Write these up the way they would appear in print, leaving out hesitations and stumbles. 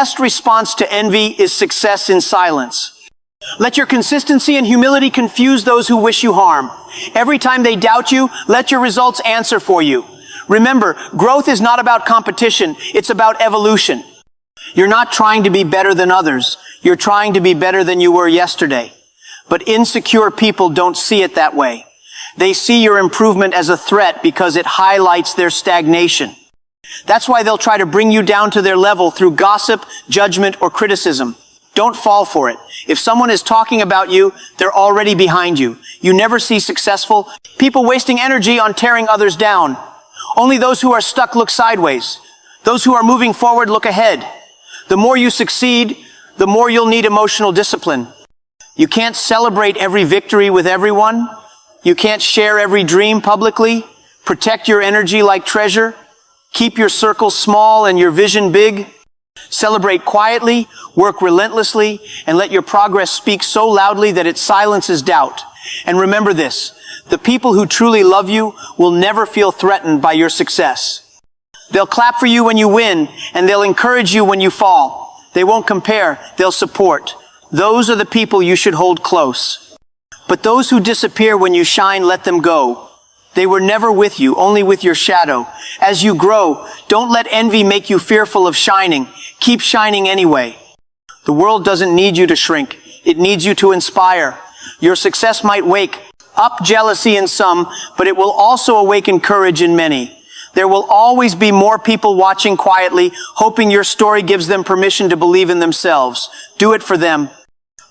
best response to envy is success in silence. Let your consistency and humility confuse those who wish you harm. Every time they doubt you, let your results answer for you. Remember, growth is not about competition, it's about evolution. You're not trying to be better than others. You're trying to be better than you were yesterday. But insecure people don't see it that way. They see your improvement as a threat because it highlights their stagnation. That's why they'll try to bring you down to their level through gossip, judgment, or criticism. Don't fall for it. If someone is talking about you, they're already behind you. You never see successful people wasting energy on tearing others down. Only those who are stuck look sideways. Those who are moving forward look ahead. The more you succeed, the more you'll need emotional discipline. You can't celebrate every victory with everyone. You can't share every dream publicly. Protect your energy like treasure. Keep your circle small and your vision big. Celebrate quietly, work relentlessly, and let your progress speak so loudly that it silences doubt. And remember this, the people who truly love you will never feel threatened by your success. They'll clap for you when you win, and they'll encourage you when you fall. They won't compare, they'll support. Those are the people you should hold close. But those who disappear when you shine, let them go. They were never with you, only with your shadow. As you grow, don't let envy make you fearful of shining. Keep shining anyway. The world doesn't need you to shrink. It needs you to inspire. Your success might wake up jealousy in some, but it will also awaken courage in many. There will always be more people watching quietly, hoping your story gives them permission to believe in themselves. Do it for them.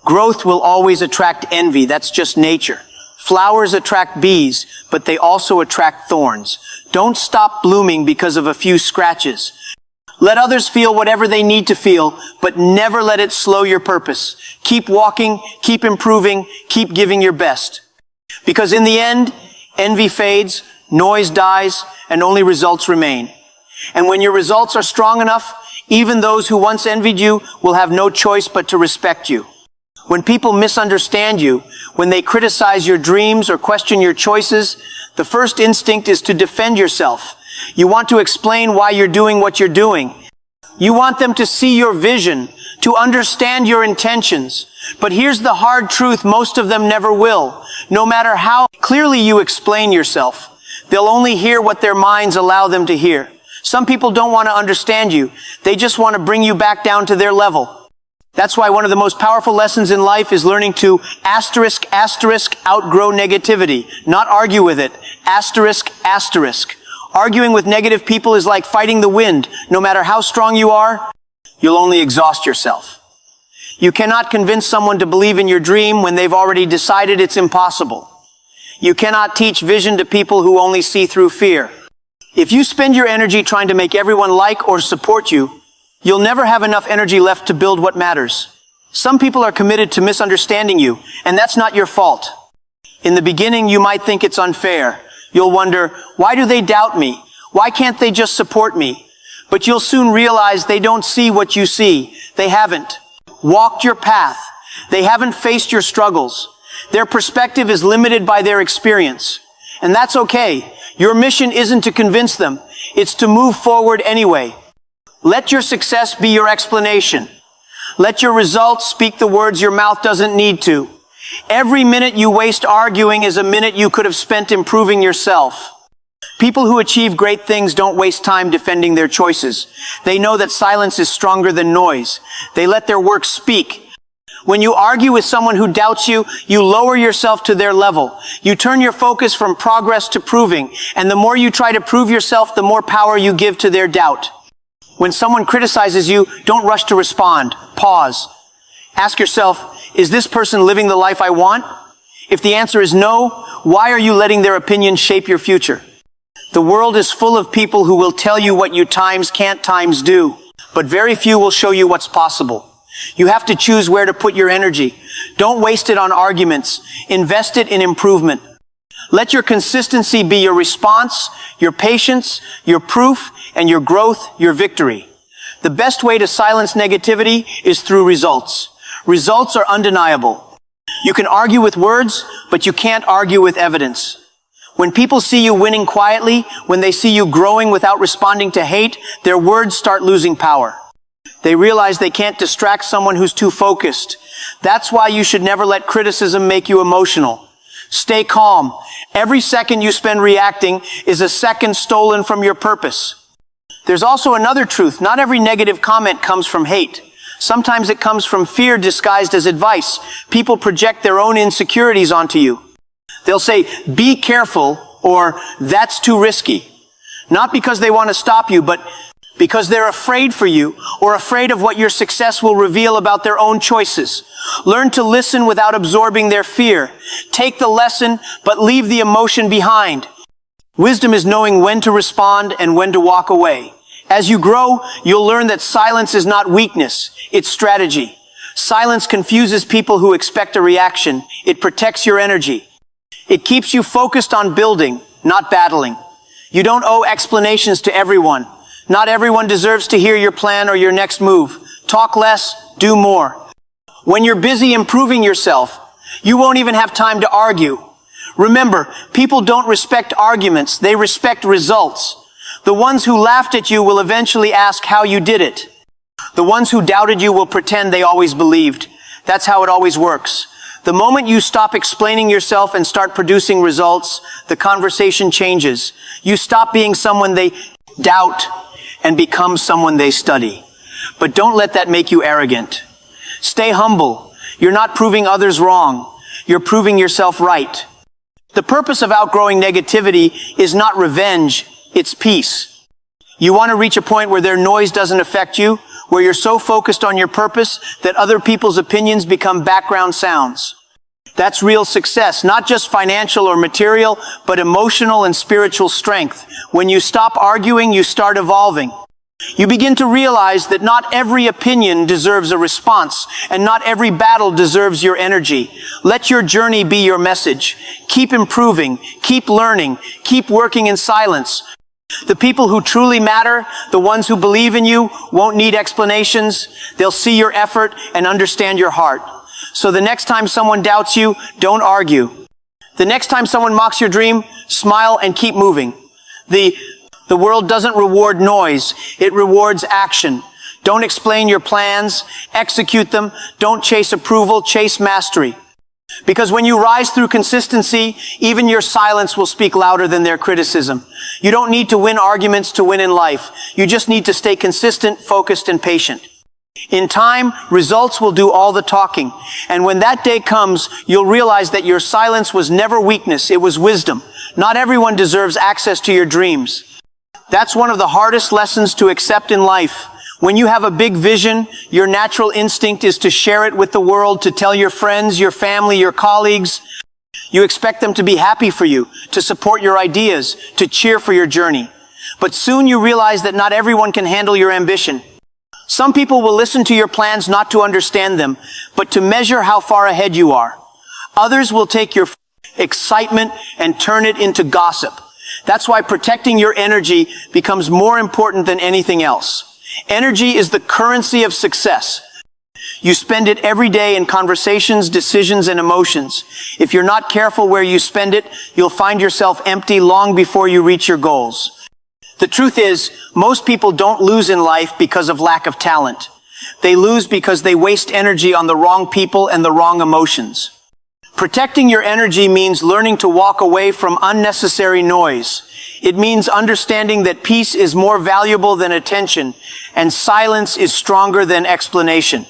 Growth will always attract envy. That's just nature. Flowers attract bees, but they also attract thorns. Don't stop blooming because of a few scratches. Let others feel whatever they need to feel, but never let it slow your purpose. Keep walking, keep improving, keep giving your best. Because in the end, envy fades, noise dies, and only results remain. And when your results are strong enough, even those who once envied you will have no choice but to respect you. When people misunderstand you, when they criticize your dreams or question your choices, the first instinct is to defend yourself. You want to explain why you're doing what you're doing. You want them to see your vision, to understand your intentions. But here's the hard truth, most of them never will. No matter how clearly you explain yourself, they'll only hear what their minds allow them to hear. Some people don't want to understand you. They just want to bring you back down to their level. That's why one of the most powerful lessons in life is learning to outgrow negativity, not argue with it. Arguing with negative people is like fighting the wind. No matter how strong you are, you'll only exhaust yourself. You cannot convince someone to believe in your dream when they've already decided it's impossible. You cannot teach vision to people who only see through fear. If you spend your energy trying to make everyone like or support you, you'll never have enough energy left to build what matters. Some people are committed to misunderstanding you, and that's not your fault. In the beginning, you might think it's unfair. You'll wonder, why do they doubt me? Why can't they just support me? But you'll soon realize they don't see what you see. They haven't walked your path. They haven't faced your struggles. Their perspective is limited by their experience. And that's okay. Your mission isn't to convince them. It's to move forward anyway. Let your success be your explanation. Let your results speak the words your mouth doesn't need to. Every minute you waste arguing is a minute you could have spent improving yourself. People who achieve great things don't waste time defending their choices. They know that silence is stronger than noise. They let their work speak. When you argue with someone who doubts you, you lower yourself to their level. You turn your focus from progress to proving. And the more you try to prove yourself, the more power you give to their doubt. When someone criticizes you, don't rush to respond. Pause. Ask yourself, is this person living the life I want? If the answer is no, why are you letting their opinion shape your future? The world is full of people who will tell you what you can't do, but very few will show you what's possible. You have to choose where to put your energy. Don't waste it on arguments. Invest it in improvement. Let your consistency be your response, your patience, your proof, and your growth, your victory. The best way to silence negativity is through results. Results are undeniable. You can argue with words, but you can't argue with evidence. When people see you winning quietly, when they see you growing without responding to hate, their words start losing power. They realize they can't distract someone who's too focused. That's why you should never let criticism make you emotional. Stay calm. Every second you spend reacting is a second stolen from your purpose. There's also another truth. Not every negative comment comes from hate. Sometimes it comes from fear disguised as advice. People project their own insecurities onto you. They'll say, be careful, or that's too risky. Not because they want to stop you, but because they're afraid for you, or afraid of what your success will reveal about their own choices. Learn to listen without absorbing their fear. Take the lesson, but leave the emotion behind. Wisdom is knowing when to respond and when to walk away. As you grow, you'll learn that silence is not weakness, it's strategy. Silence confuses people who expect a reaction. It protects your energy. It keeps you focused on building, not battling. You don't owe explanations to everyone. Not everyone deserves to hear your plan or your next move. Talk less, do more. When you're busy improving yourself, you won't even have time to argue. Remember, people don't respect arguments, they respect results. The ones who laughed at you will eventually ask how you did it. The ones who doubted you will pretend they always believed. That's how it always works. The moment you stop explaining yourself and start producing results, the conversation changes. You stop being someone they doubt and become someone they study. But don't let that make you arrogant. Stay humble. You're not proving others wrong. You're proving yourself right. The purpose of outgrowing negativity is not revenge, it's peace. You want to reach a point where their noise doesn't affect you, where you're so focused on your purpose that other people's opinions become background sounds. That's real success, not just financial or material, but emotional and spiritual strength. When you stop arguing, you start evolving. You begin to realize that not every opinion deserves a response, and not every battle deserves your energy. Let your journey be your message. Keep improving, keep learning, keep working in silence. The people who truly matter, the ones who believe in you, won't need explanations. They'll see your effort and understand your heart. So the next time someone doubts you, don't argue. The next time someone mocks your dream, smile and keep moving. The world doesn't reward noise, it rewards action. Don't explain your plans, execute them. Don't chase approval, chase mastery. Because when you rise through consistency, even your silence will speak louder than their criticism. You don't need to win arguments to win in life. You just need to stay consistent, focused, and patient. In time, results will do all the talking. And when that day comes, you'll realize that your silence was never weakness, it was wisdom. Not everyone deserves access to your dreams. That's one of the hardest lessons to accept in life. When you have a big vision, your natural instinct is to share it with the world, to tell your friends, your family, your colleagues. You expect them to be happy for you, to support your ideas, to cheer for your journey. But soon you realize that not everyone can handle your ambition. Some people will listen to your plans not to understand them, but to measure how far ahead you are. Others will take your excitement and turn it into gossip. That's why protecting your energy becomes more important than anything else. Energy is the currency of success. You spend it every day in conversations, decisions, and emotions. If you're not careful where you spend it, you'll find yourself empty long before you reach your goals. The truth is, most people don't lose in life because of lack of talent. They lose because they waste energy on the wrong people and the wrong emotions. Protecting your energy means learning to walk away from unnecessary noise. It means understanding that peace is more valuable than attention, and silence is stronger than explanation.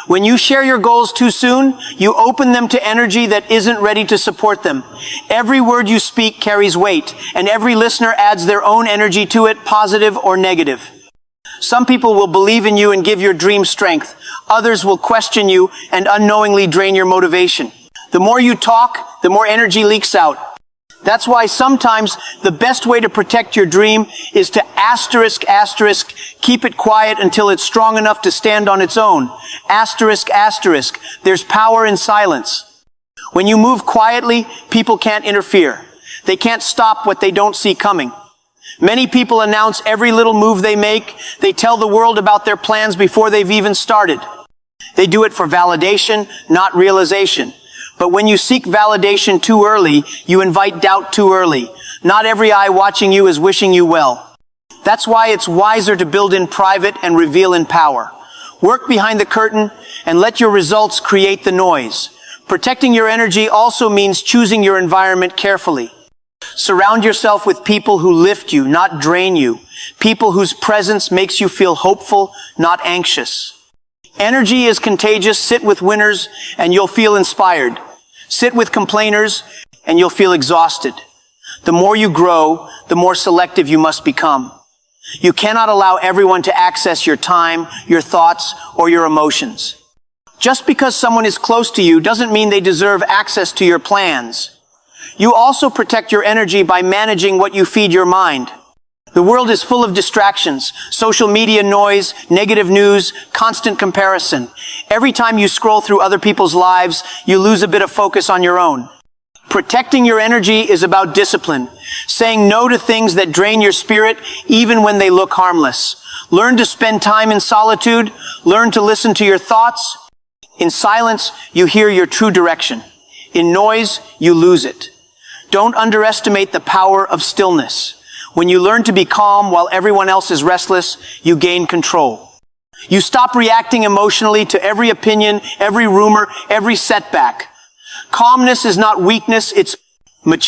When you share your goals too soon, you open them to energy that isn't ready to support them. Every word you speak carries weight, and every listener adds their own energy to it, positive or negative. Some people will believe in you and give your dream strength. Others will question you and unknowingly drain your motivation. The more you talk, the more energy leaks out. That's why sometimes the best way to protect your dream is to asterisk, keep it quiet until it's strong enough to stand on its own. Asterisk, there's power in silence. When you move quietly, people can't interfere. They can't stop what they don't see coming. Many people announce every little move they make. They tell the world about their plans before they've even started. They do it for validation, not realization. But when you seek validation too early, you invite doubt too early. Not every eye watching you is wishing you well. That's why it's wiser to build in private and reveal in power. Work behind the curtain and let your results create the noise. Protecting your energy also means choosing your environment carefully. Surround yourself with people who lift you, not drain you. People whose presence makes you feel hopeful, not anxious. Energy is contagious. Sit with winners and you'll feel inspired. Sit with complainers and you'll feel exhausted. The more you grow, the more selective you must become. You cannot allow everyone to access your time, your thoughts, or your emotions. Just because someone is close to you doesn't mean they deserve access to your plans. You also protect your energy by managing what you feed your mind. The world is full of distractions, social media noise, negative news, constant comparison. Every time you scroll through other people's lives, you lose a bit of focus on your own. Protecting your energy is about discipline, saying no to things that drain your spirit even when they look harmless. Learn to spend time in solitude. Learn to listen to your thoughts. In silence, you hear your true direction. In noise, you lose it. Don't underestimate the power of stillness. When you learn to be calm while everyone else is restless, you gain control. You stop reacting emotionally to every opinion, every rumor, every setback. Calmness is not weakness, it's maturity.